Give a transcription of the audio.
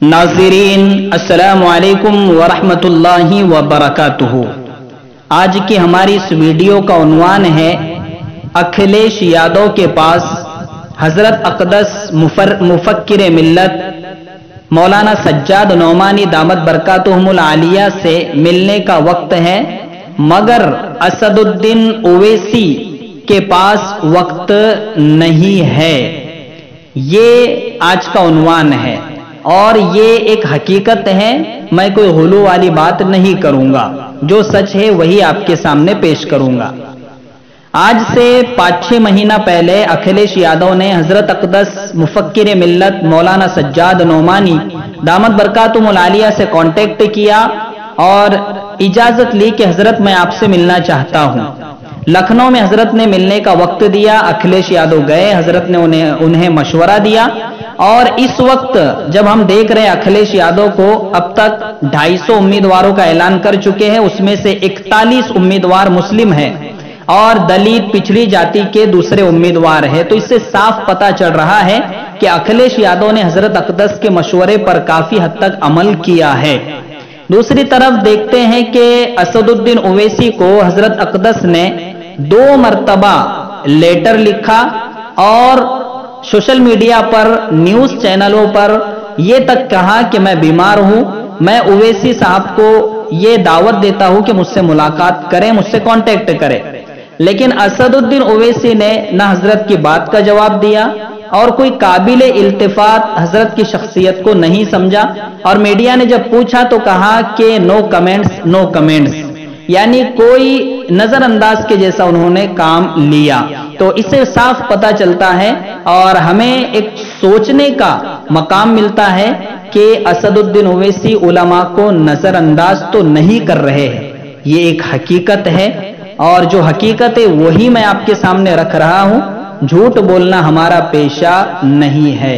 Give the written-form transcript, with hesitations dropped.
नाज़रीन अस्सलामु अलैकुम वरहमतुल्लाहि वबरकातुहू। आज की हमारी इस वीडियो का उन्वान है अखिलेश यादव के पास हजरत अक़दस मुफक्किर मिल्लत मौलाना सज्जाद नौमानी दामत बरकातुहुमुल आलिया से मिलने का वक्त है, मगर असदुद्दीन ओवैसी के पास वक्त नहीं है। ये आज का उन्वान है और ये एक हकीकत है। मैं कोई गुलू वाली बात नहीं करूंगा, जो सच है वही आपके सामने पेश करूंगा। आज से 5-6 महीना पहले अखिलेश यादव ने हजरत अक़दस मुफक्किर मिल्लत मौलाना सज्जाद नौमानी दामत बरकातुहुमुल आलिया से कांटेक्ट किया और इजाजत ली कि हजरत मैं आपसे मिलना चाहता हूं। लखनऊ में हजरत ने मिलने का वक्त दिया। अखिलेश यादव गए, हजरत ने उन्हें मशवरा दिया और इस वक्त जब हम देख रहे हैं अखिलेश यादव को अब तक 250 उम्मीदवारों का ऐलान कर चुके हैं, उसमें से 41 उम्मीदवार मुस्लिम हैं और दलित पिछड़ी जाति के दूसरे उम्मीदवार हैं। तो इससे साफ पता चल रहा है कि अखिलेश यादव ने हजरत अक़दस के मशवरे पर काफी हद तक अमल किया है। दूसरी तरफ देखते हैं कि असदुद्दीन ओवैसी को हजरत अक़दस ने 2 मरतबा लेटर लिखा और सोशल मीडिया पर, न्यूज चैनलों पर यह तक कहा कि मैं बीमार हूं, मैं ओवैसी साहब को यह दावत देता हूं कि मुझसे मुलाकात करें, मुझसे कांटेक्ट करें। लेकिन असदुद्दीन ओवैसी ने न हजरत की बात का जवाब दिया और कोई काबिल इल्तिफात हजरत की शख्सियत को नहीं समझा। और मीडिया ने जब पूछा तो कहा कि नो कमेंट्स, नो कमेंट्स, यानी कोई नजरअंदाज के जैसा उन्होंने काम लिया। तो इससे साफ पता चलता है और हमें एक सोचने का मकाम मिलता है कि असदुद्दीन ओवैसी उलमा को नजरअंदाज तो नहीं कर रहे हैं। ये एक हकीकत है और जो हकीकत है वही मैं आपके सामने रख रहा हूं। झूठ बोलना हमारा पेशा नहीं है।